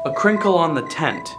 A crinkle on the tent.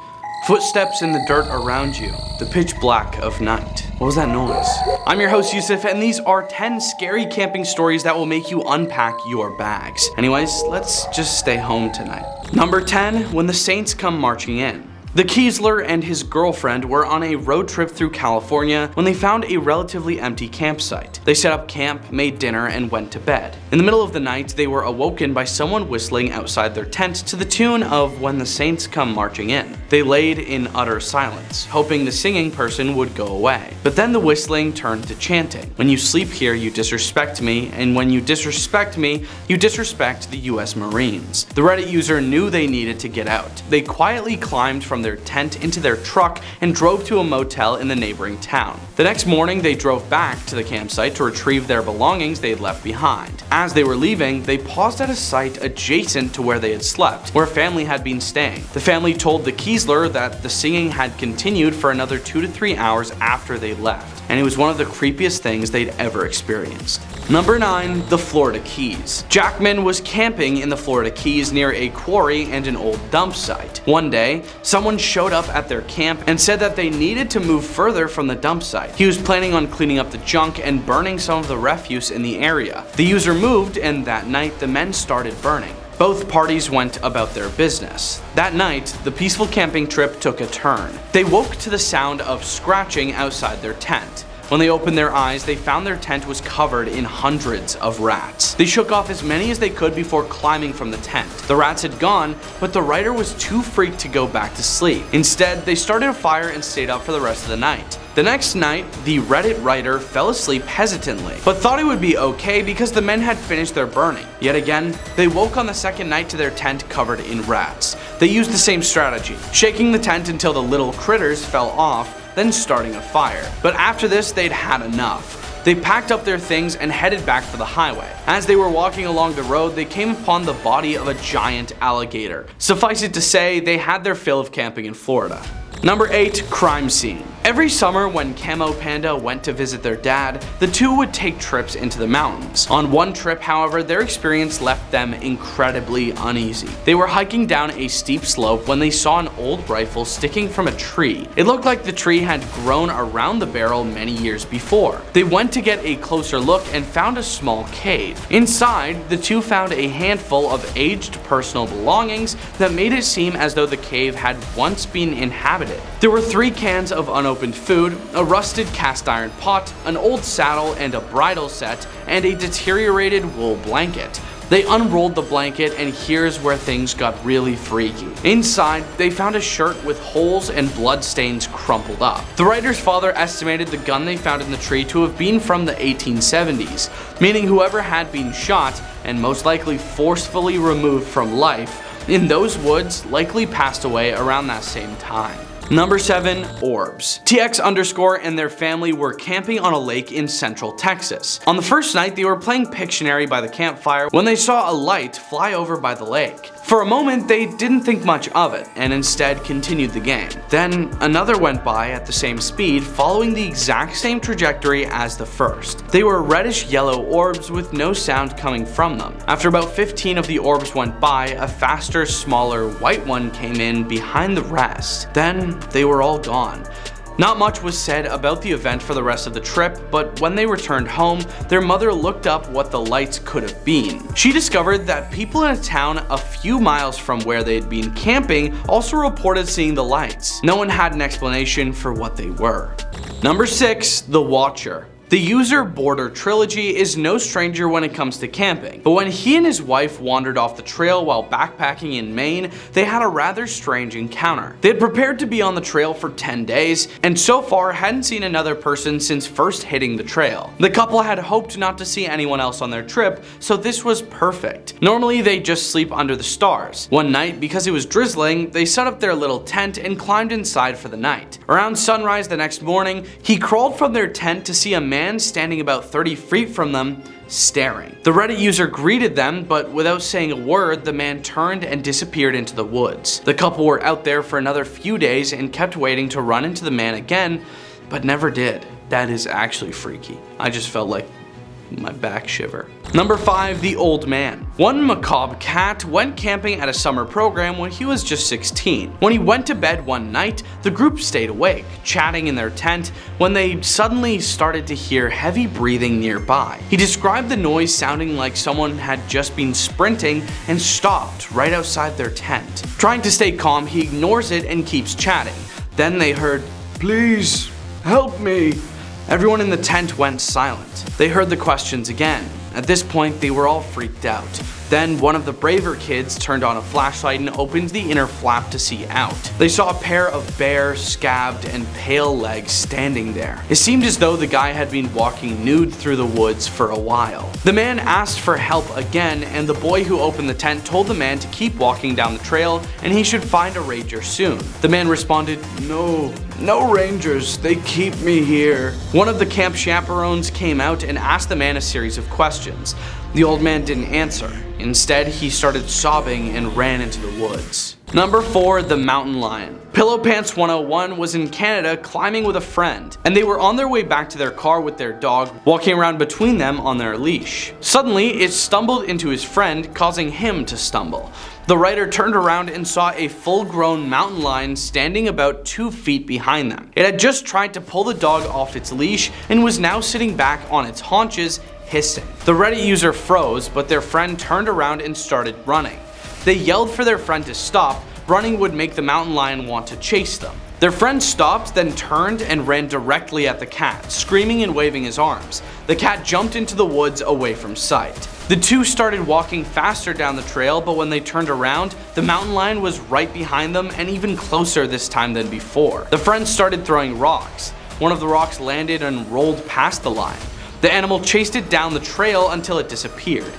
Footsteps in the dirt around you. The pitch black of night. What was that noise? I'm your host Youssef, and these are 10 scary camping stories that will make you unpack your bags. Anyways, let's just stay home tonight. Number 10, when the Saints come marching in. The Kiesler and his girlfriend were on a road trip through California when they found a relatively empty campsite. They set up camp, made dinner, and went to bed. In the middle of the night, they were awoken by someone whistling outside their tent to the tune of When the Saints Come Marching In. They laid in utter silence, hoping the singing person would go away. But then the whistling turned to chanting. When you sleep here, you disrespect me, and when you disrespect me, you disrespect the US Marines. The Reddit user knew they needed to get out. They quietly climbed from their tent into their truck and drove to a motel in the neighboring town. The next morning, they drove back to the campsite to retrieve their belongings they had left behind. As they were leaving, they paused at a site adjacent to where they had slept, where a family had been staying. The family told the Kiesler that the singing had continued for another 2 to 3 hours after they left, and it was one of the creepiest things they'd ever experienced. Number 9, the Florida Keys. Jackman was camping in the Florida Keys near a quarry and an old dump site. One day, someone showed up at their camp and said that they needed to move further from the dump site. He was planning on cleaning up the junk and burning some of the refuse in the area. The user moved, and that night the men started burning. Both parties went about their business. That night, the peaceful camping trip took a turn. They woke to the sound of scratching outside their tent. When they opened their eyes, they found their tent was covered in hundreds of rats. They shook off as many as they could before climbing from the tent. The rats had gone, but the writer was too freaked to go back to sleep. Instead, they started a fire and stayed up for the rest of the night. The next night, the Reddit writer fell asleep hesitantly, but thought it would be okay because the men had finished their burning. Yet again, they woke on the second night to their tent covered in rats. They used the same strategy, shaking the tent until the little critters fell off, then starting a fire. But after this, they'd had enough. They packed up their things and headed back for the highway. As they were walking along the road, they came upon the body of a giant alligator. Suffice it to say, they had their fill of camping in Florida. Number 8, crime scene. Every summer when Camo Panda went to visit their dad, the two would take trips into the mountains. On one trip, however, their experience left them incredibly uneasy. They were hiking down a steep slope when they saw an old rifle sticking from a tree. It looked like the tree had grown around the barrel many years before. They went to get a closer look and found a small cave. Inside, the two found a handful of aged personal belongings that made it seem as though the cave had once been inhabited. There were 3 cans of unopened food, a rusted cast iron pot, an old saddle and a bridle set, and a deteriorated wool blanket. They unrolled the blanket, and here's where things got really freaky. Inside, they found a shirt with holes and blood stains crumpled up. The writer's father estimated the gun they found in the tree to have been from the 1870s, meaning whoever had been shot, and most likely forcefully removed from life, in those woods likely passed away around that same time. Number 7, Orbs. TX_ and their family were camping on a lake in central Texas. On the first night, they were playing Pictionary by the campfire when they saw a light fly over by the lake. For a moment, they didn't think much of it, and instead continued the game. Then, another went by at the same speed, following the exact same trajectory as the first. They were reddish-yellow orbs with no sound coming from them. After about 15 of the orbs went by, a faster, smaller, white one came in behind the rest. Then, they were all gone. Not much was said about the event for the rest of the trip, but when they returned home, their mother looked up what the lights could have been. She discovered that people in a town a few miles from where they had been camping also reported seeing the lights. No one had an explanation for what they were. Number 6, the Watcher. The user Border Trilogy is no stranger when it comes to camping, but when he and his wife wandered off the trail while backpacking in Maine, they had a rather strange encounter. They had prepared to be on the trail for 10 days, and so far hadn't seen another person since first hitting the trail. The couple had hoped not to see anyone else on their trip, so this was perfect. Normally they just sleep under the stars. One night, because it was drizzling, they set up their little tent and climbed inside for the night. Around sunrise the next morning, he crawled from their tent to see a man standing about 30 feet from them, staring. The Reddit user greeted them, but without saying a word, the man turned and disappeared into the woods. The couple were out there for another few days and kept waiting to run into the man again, but never did. That is actually freaky. I just felt like my back shiver. Number 5, the old man. One macabre cat went camping at a summer program when he was just 16. When he went to bed one night, the group stayed awake, chatting in their tent, when they suddenly started to hear heavy breathing nearby. He described the noise sounding like someone had just been sprinting and stopped right outside their tent. Trying to stay calm, he ignores it and keeps chatting. Then they heard, "Please, help me." Everyone in the tent went silent. They heard the questions again. At this point, they were all freaked out. Then one of the braver kids turned on a flashlight and opened the inner flap to see out. They saw a pair of bare, scabbed, and pale legs standing there. It seemed as though the guy had been walking nude through the woods for a while. The man asked for help again, and the boy who opened the tent told the man to keep walking down the trail and he should find a ranger soon. The man responded, No rangers, they keep me here." One of the camp chaperones came out and asked the man a series of questions. The old man didn't answer. Instead, he started sobbing and ran into the woods. Number 4, the mountain lion. Pillow Pants 101 was in Canada climbing with a friend, and they were on their way back to their car with their dog, walking around between them on their leash. Suddenly, it stumbled into his friend, causing him to stumble. The writer turned around and saw a full-grown mountain lion standing about 2 feet behind them. It had just tried to pull the dog off its leash and was now sitting back on its haunches, hissing. The Reddit user froze, but their friend turned around and started running. They yelled for their friend to stop. Running would make the mountain lion want to chase them. Their friend stopped, then turned and ran directly at the cat, screaming and waving his arms. The cat jumped into the woods away from sight. The two started walking faster down the trail, but when they turned around, the mountain lion was right behind them and even closer this time than before. The friends started throwing rocks. One of the rocks landed and rolled past the lion. The animal chased it down the trail until it disappeared.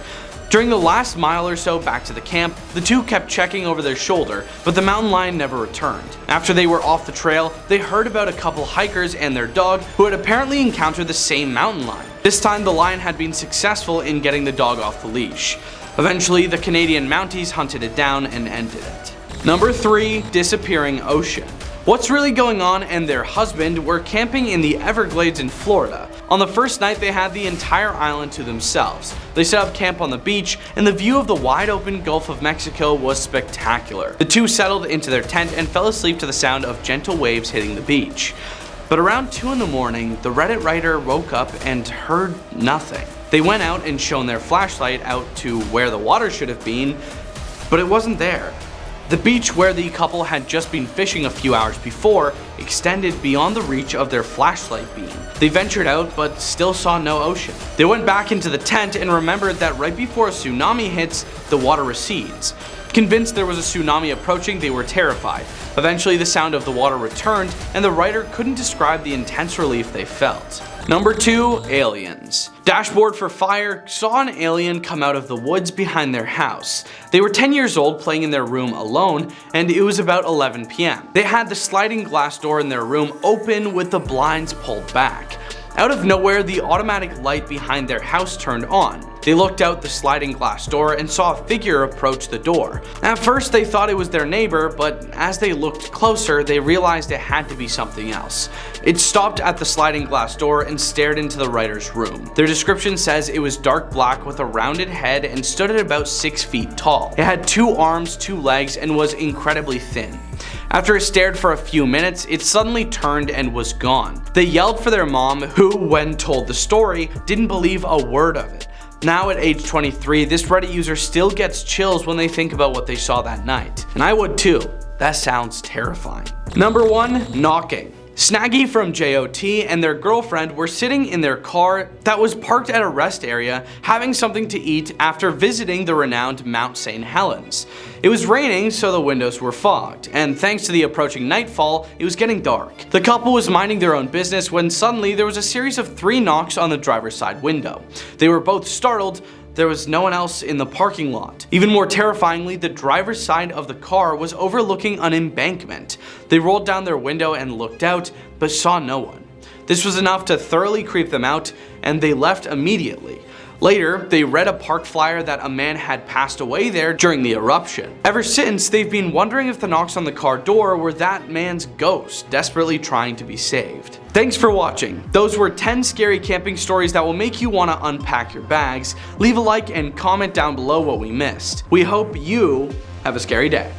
During the last mile or so back to the camp, the two kept checking over their shoulder, but the mountain lion never returned. After they were off the trail, they heard about a couple hikers and their dog who had apparently encountered the same mountain lion. This time the lion had been successful in getting the dog off the leash. Eventually, the Canadian Mounties hunted it down and ended it. Number 3, disappearing ocean. What's Really Going On and their husband were camping in the Everglades in Florida. On the first night, they had the entire island to themselves. They set up camp on the beach, and the view of the wide open Gulf of Mexico was spectacular. The two settled into their tent and fell asleep to the sound of gentle waves hitting the beach. But around 2 in the morning, the Reddit writer woke up and heard nothing. They went out and shone their flashlight out to where the water should have been, but it wasn't there. The beach where the couple had just been fishing a few hours before extended beyond the reach of their flashlight beam. They ventured out but still saw no ocean. They went back into the tent and remembered that right before a tsunami hits, the water recedes. Convinced there was a tsunami approaching, they were terrified. Eventually, the sound of the water returned, and the writer couldn't describe the intense relief they felt. Number 2, aliens. Dashboard for Fire saw an alien come out of the woods behind their house. They were 10 years old, playing in their room alone, and it was about 11 p.m. They had the sliding glass door in their room open with the blinds pulled back. Out of nowhere, the automatic light behind their house turned on. They looked out the sliding glass door and saw a figure approach the door. At first, they thought it was their neighbor, but as they looked closer, they realized it had to be something else. It stopped at the sliding glass door and stared into the writer's room. Their description says it was dark black with a rounded head and stood at about 6 feet tall. It had 2 arms, 2 legs, and was incredibly thin. After it stared for a few minutes, it suddenly turned and was gone. They yelled for their mom, who, when told the story, didn't believe a word of it. Now at age 23, this Reddit user still gets chills when they think about what they saw that night. And I would too. That sounds terrifying. Number 1, knocking. Snaggy from JOT and their girlfriend were sitting in their car that was parked at a rest area having something to eat after visiting the renowned Mount St. Helens. It was raining, so the windows were fogged, and thanks to the approaching nightfall, it was getting dark. The couple was minding their own business when suddenly there was a series of 3 knocks on the driver's side window. They were both startled. There was no one else in the parking lot. Even more terrifyingly, the driver's side of the car was overlooking an embankment. They rolled down their window and looked out, but saw no one. This was enough to thoroughly creep them out, and they left immediately. Later, they read a park flyer that a man had passed away there during the eruption. Ever since, they've been wondering if the knocks on the car door were that man's ghost desperately trying to be saved. Thanks for watching. Those were 10 scary camping stories that will make you want to unpack your bags. Leave a like and comment down below what we missed. We hope you have a scary day.